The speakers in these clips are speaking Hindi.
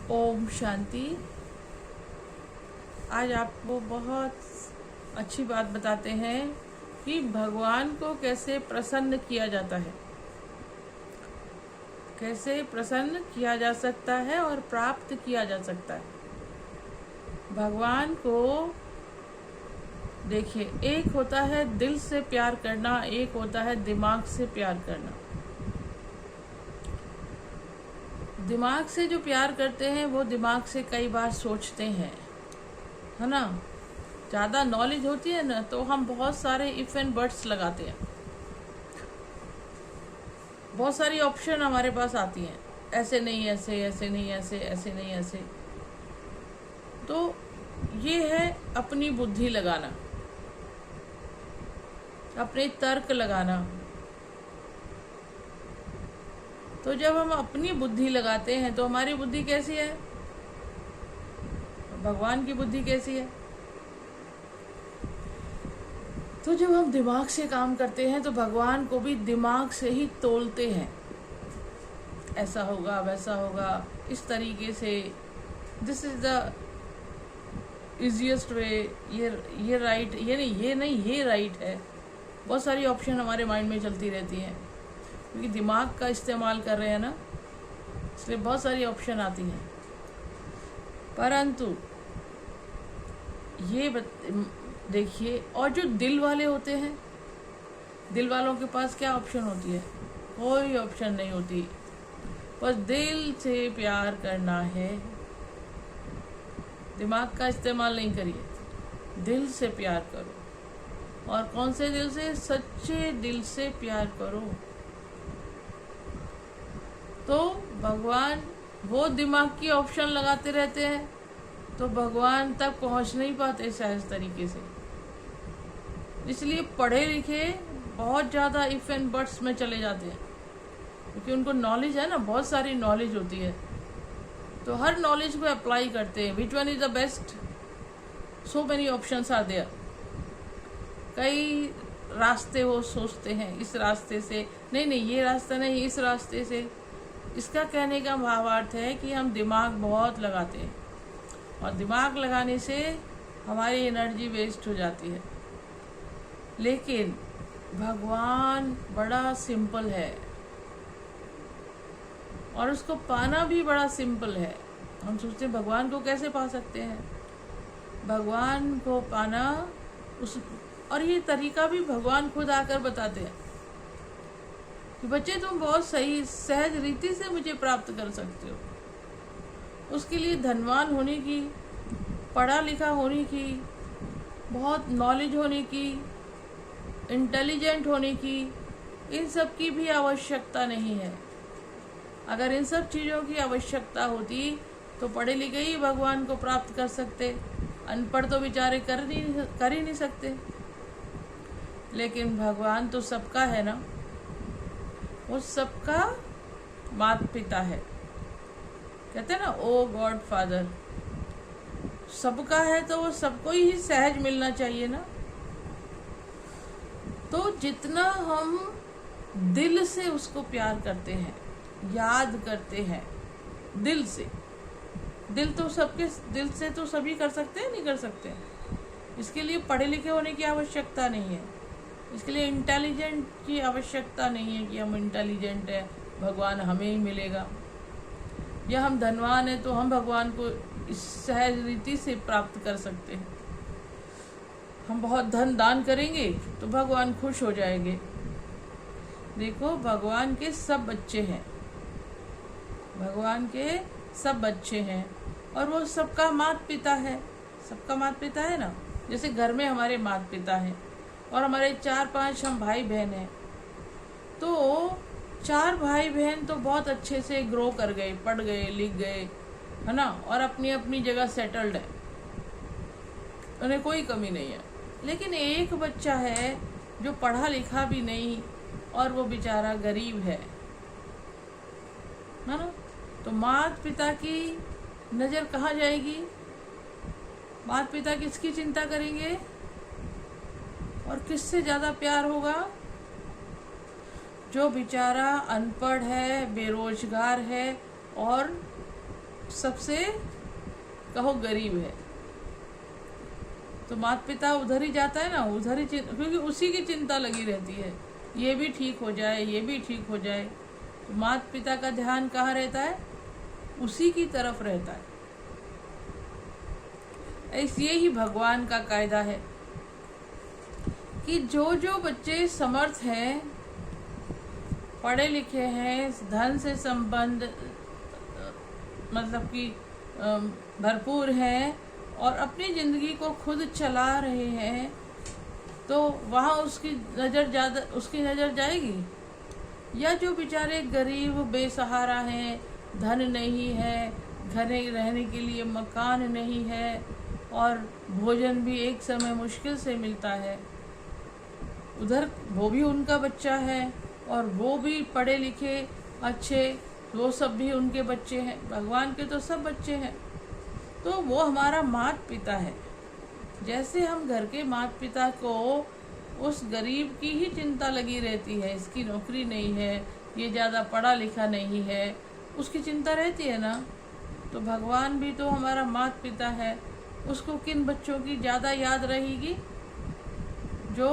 ओम शांति। आज आपको बहुत अच्छी बात बताते हैं कि भगवान को कैसे प्रसन्न किया जाता है, कैसे प्रसन्न किया जा सकता है और प्राप्त किया जा सकता है। भगवान को देखिए, एक होता है दिल से प्यार करना, एक होता है दिमाग से प्यार करना। दिमाग से जो प्यार करते हैं वो दिमाग से कई बार सोचते हैं, है ना। ज़्यादा नॉलेज होती है ना तो हम बहुत सारे इफ एंड बट्स लगाते हैं, बहुत सारी ऑप्शन हमारे पास आती हैं, ऐसे नहीं ऐसे, ऐसे नहीं ऐसे, ऐसे नहीं ऐसे। तो ये है अपनी बुद्धि लगाना, अपने तर्क लगाना। तो जब हम अपनी बुद्धि लगाते हैं तो हमारी बुद्धि कैसी है, भगवान की बुद्धि कैसी है। तो जब हम दिमाग से काम करते हैं तो भगवान को भी दिमाग से ही तोलते हैं, ऐसा होगा वैसा होगा, इस तरीके से। This is the easiest way, ये राइट, ये नहीं ये राइट है। बहुत सारी ऑप्शन हमारे माइंड में चलती रहती हैं क्योंकि दिमाग का इस्तेमाल कर रहे हैं ना, इसलिए बहुत सारी ऑप्शन आती हैं। परंतु ये देखिए, और जो दिल वाले होते हैं, दिल वालों के पास क्या ऑप्शन होती है? कोई ऑप्शन नहीं होती, बस दिल से प्यार करना है। दिमाग का इस्तेमाल नहीं करिए, दिल से प्यार करो। और कौन से दिल से? सच्चे दिल से प्यार करो। तो भगवान वो दिमाग की ऑप्शन लगाते रहते हैं तो भगवान तक पहुंच नहीं पाते सहज तरीके से। इसलिए पढ़े लिखे बहुत ज़्यादा इफ एंड बट्स में चले जाते हैं क्योंकि उनको नॉलेज है ना, बहुत सारी नॉलेज होती है, तो हर नॉलेज को अप्लाई करते हैं। Which one is the best? So many options are there. कई रास्ते वो सोचते हैं, इस रास्ते से नहीं, ये रास्ता नहीं, इस रास्ते से। इसका कहने का भावार्थ है कि हम दिमाग बहुत लगाते हैं और दिमाग लगाने से हमारी एनर्जी वेस्ट हो जाती है। लेकिन भगवान बड़ा सिंपल है और उसको पाना भी बड़ा सिंपल है। हम सोचते हैं भगवान को कैसे पा सकते हैं? भगवान को पाना और ये तरीका भी भगवान खुद आकर बताते हैं कि बच्चे तुम बहुत सही सहज रीति से मुझे प्राप्त कर सकते हो। उसके लिए धनवान होने की, पढ़ा लिखा होने की, बहुत नॉलेज होने की, इंटेलिजेंट होने की, इन सब की भी आवश्यकता नहीं है। अगर इन सब चीज़ों की आवश्यकता होती तो पढ़े लिखे ही भगवान को प्राप्त कर सकते, अनपढ़ तो बेचारे कर ही नहीं सकते। लेकिन भगवान तो सबका है ना, वो सबका माता पिता है। कहते हैं ना, ओ गॉड फादर, सबका है तो वो सबको ही सहज मिलना चाहिए ना। तो जितना हम दिल से उसको प्यार करते हैं, याद करते हैं दिल से, दिल तो सबके दिल से तो सभी कर सकते हैं, नहीं कर सकते। इसके लिए पढ़े लिखे होने की आवश्यकता नहीं है, इसके लिए इंटेलिजेंट की आवश्यकता नहीं है कि हम इंटेलिजेंट है भगवान हमें ही मिलेगा, या हम धनवान है तो हम भगवान को इस सहज रीति से प्राप्त कर सकते हैं। हम बहुत धन दान करेंगे तो भगवान खुश हो जाएंगे। देखो, भगवान के सब बच्चे हैं, भगवान के सब बच्चे हैं और वो सबका माता पिता है, सबका माता पिता है ना। जैसे घर में हमारे माता पिता हैं और हमारे 4-5 हम भाई बहन हैं, तो 4 भाई बहन तो बहुत अच्छे से ग्रो कर गए, पढ़ गए, लिख गए, है ना, और अपनी अपनी जगह सेटल्ड है, उन्हें कोई कमी नहीं है। लेकिन एक बच्चा है जो पढ़ा लिखा भी नहीं और वो बेचारा गरीब है ना। तो माता पिता की नज़र कहाँ जाएगी? माता पिता किसकी चिंता करेंगे और किससे ज़्यादा प्यार होगा? जो बेचारा अनपढ़ है, बेरोजगार है और सबसे कहो गरीब है, तो माता पिता उधर ही जाता है ना, उधर ही, क्योंकि उसी की चिंता लगी रहती है, ये भी ठीक हो जाए, ये भी ठीक हो जाए। तो माता पिता का ध्यान कहाँ रहता है? उसी की तरफ रहता है। ऐसे ही भगवान का कायदा है कि जो जो बच्चे समर्थ हैं, पढ़े लिखे हैं, धन से संबंध मतलब कि भरपूर हैं और अपनी ज़िंदगी को खुद चला रहे हैं, तो वहाँ उसकी नज़र जाएगी। या जो बेचारे गरीब बेसहारा हैं, धन नहीं है, घर रहने के लिए मकान नहीं है और भोजन भी एक समय मुश्किल से मिलता है, उधर वो भी उनका बच्चा है और वो भी पढ़े लिखे अच्छे, वो सब भी उनके बच्चे हैं। भगवान के तो सब बच्चे हैं, तो वो हमारा माता पिता है। जैसे हम घर के माता पिता को उस गरीब की ही चिंता लगी रहती है, इसकी नौकरी नहीं है, ये ज़्यादा पढ़ा लिखा नहीं है, उसकी चिंता रहती है ना, तो भगवान भी तो हमारा माता पिता है। उसको किन बच्चों की ज़्यादा याद रहेगी? जो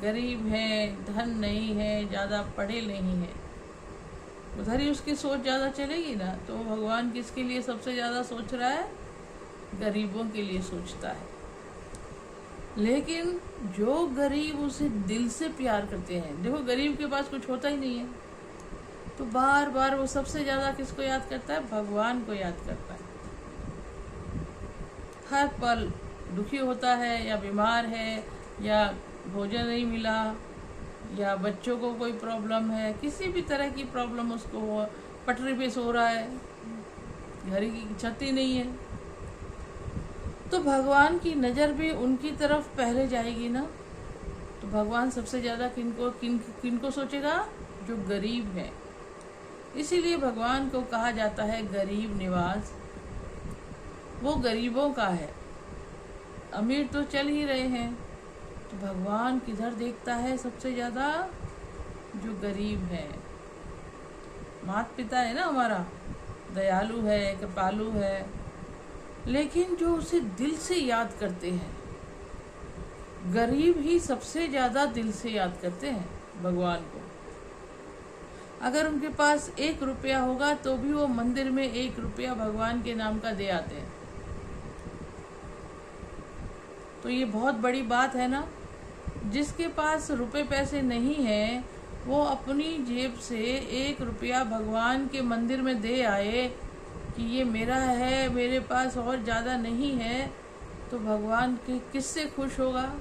गरीब हैं, धन नहीं है, ज़्यादा पढ़े नहीं है, उधर ही उसकी सोच ज़्यादा चलेगी ना। तो भगवान किसके लिए सबसे ज़्यादा सोच रहा है? गरीबों के लिए सोचता है। लेकिन जो गरीब उसे दिल से प्यार करते हैं, देखो गरीब के पास कुछ होता ही नहीं है, तो बार बार वो सबसे ज़्यादा किसको याद करता है? भगवान को याद करता है। हर पल दुखी होता है या बीमार है या भोजन नहीं मिला या बच्चों को कोई प्रॉब्लम है, किसी भी तरह की प्रॉब्लम उसको हो, पटरी पे सो रहा है, घर की छत ही नहीं है, तो भगवान की नज़र भी उनकी तरफ पहले जाएगी ना। तो भगवान सबसे ज़्यादा किनको सोचेगा? जो गरीब है। इसीलिए भगवान को कहा जाता है गरीब निवास। वो गरीबों का है, अमीर तो चल ही रहे हैं, तो भगवान किधर देखता है सबसे ज़्यादा? जो गरीब है। माता पिता है ना हमारा, दयालु है, कृपालु है, लेकिन जो उसे दिल से याद करते हैं, गरीब ही सबसे ज़्यादा दिल से याद करते हैं भगवान को। अगर उनके पास 1 रुपया होगा तो भी वो मंदिर में 1 रुपया भगवान के नाम का दे आते हैं। तो ये बहुत बड़ी बात है ना। जिसके पास रुपए पैसे नहीं है, वो अपनी जेब से 1 रुपया भगवान के मंदिर में दे आए कि ये मेरा है, मेरे पास और ज़्यादा नहीं है, तो भगवान के किससे खुश होगा?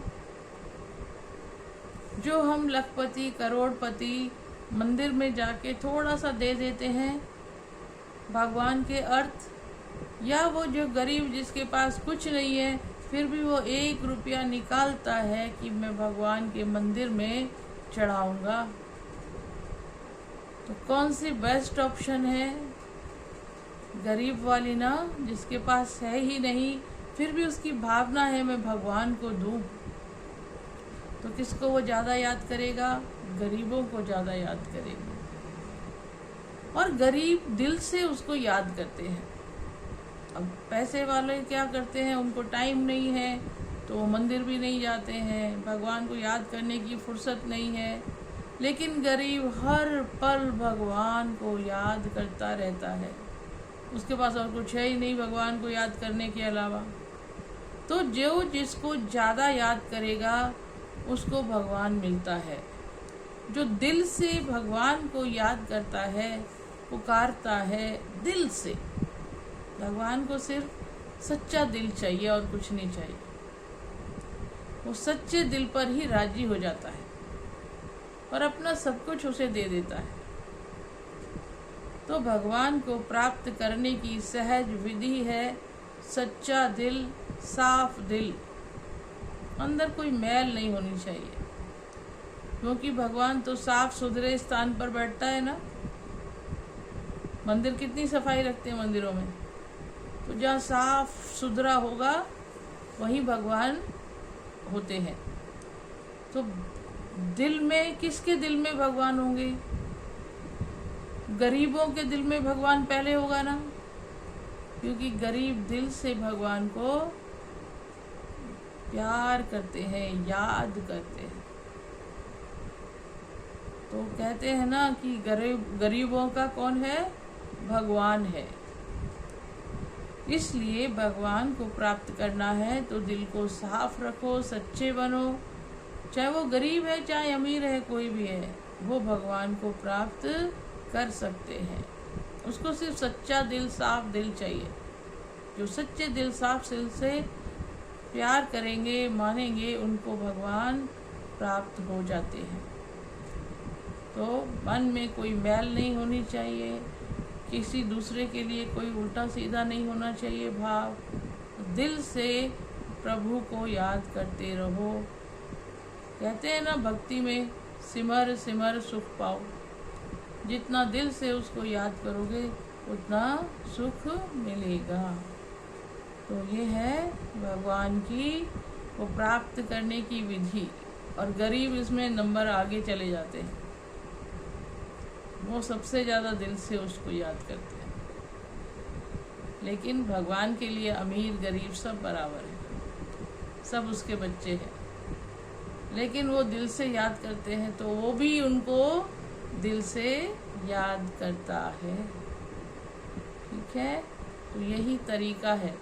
जो हम लखपति करोड़पति मंदिर में जाके थोड़ा सा दे देते हैं भगवान के अर्थ, या वो जो गरीब जिसके पास कुछ नहीं है फिर भी वो 1 रुपया निकालता है कि मैं भगवान के मंदिर में चढ़ाऊंगा, तो कौन सी बेस्ट ऑप्शन है? गरीब वाली ना, जिसके पास है ही नहीं फिर भी उसकी भावना है मैं भगवान को दूं, तो किसको वो ज़्यादा याद करेगा? गरीबों को ज़्यादा याद करेगा। और गरीब दिल से उसको याद करते हैं। अब पैसे वाले क्या करते हैं? उनको टाइम नहीं है तो वो मंदिर भी नहीं जाते हैं, भगवान को याद करने की फुर्सत नहीं है। लेकिन गरीब हर पल भगवान को याद करता रहता है, उसके पास और कुछ है ही नहीं भगवान को याद करने के अलावा। तो जो जिसको ज़्यादा याद करेगा उसको भगवान मिलता है। जो दिल से भगवान को याद करता है, पुकारता है दिल से, भगवान को सिर्फ सच्चा दिल चाहिए और कुछ नहीं चाहिए। वो सच्चे दिल पर ही राजी हो जाता है और अपना सब कुछ उसे दे देता है। तो भगवान को प्राप्त करने की सहज विधि है सच्चा दिल, साफ दिल, अंदर कोई मैल नहीं होनी चाहिए, क्योंकि भगवान तो साफ सुथरे स्थान पर बैठता है ना। मंदिर कितनी सफाई रखते हैं मंदिरों में, तो जहाँ साफ सुथरा होगा वहीं भगवान होते हैं। तो दिल में, किसके दिल में भगवान होंगे? गरीबों के दिल में भगवान पहले होगा ना, क्योंकि गरीब दिल से भगवान को प्यार करते हैं, याद करते हैं। तो कहते हैं ना कि गरीबों का कौन है? भगवान है। इसलिए भगवान को प्राप्त करना है तो दिल को साफ रखो, सच्चे बनो। चाहे वो गरीब है, चाहे अमीर है, कोई भी है, वो भगवान को प्राप्त कर सकते हैं। उसको सिर्फ सच्चा दिल, साफ दिल चाहिए। जो सच्चे दिल, साफ दिल से प्यार करेंगे, मानेंगे, उनको भगवान प्राप्त हो जाते हैं। तो मन में कोई मैल नहीं होनी चाहिए, किसी दूसरे के लिए कोई उल्टा सीधा नहीं होना चाहिए भाव। दिल से प्रभु को याद करते रहो। कहते हैं ना भक्ति में, सिमर सिमर सुख पाओ। जितना दिल से उसको याद करोगे उतना सुख मिलेगा। तो ये है भगवान की को प्राप्त करने की विधि। और गरीब इसमें नंबर आगे चले जाते हैं, वो सबसे ज़्यादा दिल से उसको याद करते हैं। लेकिन भगवान के लिए अमीर गरीब सब बराबर है, सब उसके बच्चे हैं। लेकिन वो दिल से याद करते हैं तो वो भी उनको दिल से याद करता है। ठीक है, तो यही तरीका है।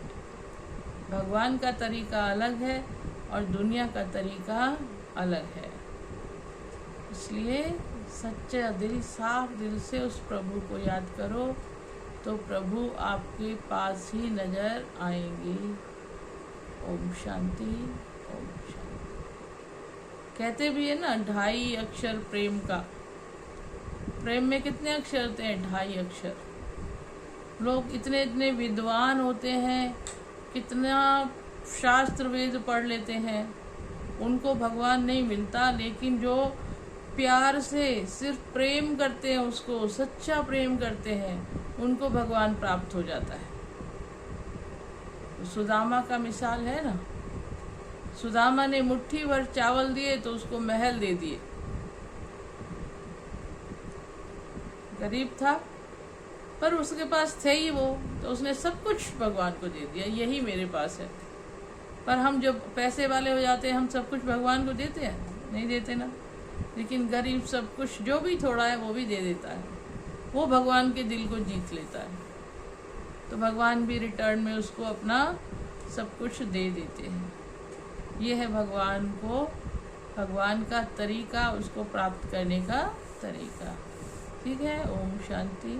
भगवान का तरीका अलग है और दुनिया का तरीका अलग है। इसलिए सच्चा दिल, साफ दिल से उस प्रभु को याद करो तो प्रभु आपके पास ही नजर आएंगे। ओम शांति, ओम शांति। कहते भी है ना 2.5 अक्षर प्रेम का। प्रेम में कितने अक्षर होते हैं? 2.5 अक्षर। लोग इतने इतने विद्वान होते हैं, कितना शास्त्र वेद पढ़ लेते हैं, उनको भगवान नहीं मिलता। लेकिन जो प्यार से सिर्फ प्रेम करते हैं, उसको सच्चा प्रेम करते हैं, उनको भगवान प्राप्त हो जाता है। तो सुदामा का मिसाल है ना, सुदामा ने मुट्ठी भर चावल दिए तो उसको महल दे दिए। गरीब था पर उसके पास थे ही वो, तो उसने सब कुछ भगवान को दे दिया, यही मेरे पास है। पर हम जब पैसे वाले हो जाते हैं, हम सब कुछ भगवान को देते हैं? नहीं देते ना। लेकिन गरीब सब कुछ जो भी थोड़ा है वो भी दे देता है, वो भगवान के दिल को जीत लेता है। तो भगवान भी रिटर्न में उसको अपना सब कुछ दे देते हैं। ये है भगवान का तरीका, उसको प्राप्त करने का तरीका। ठीक है, ओम शांति।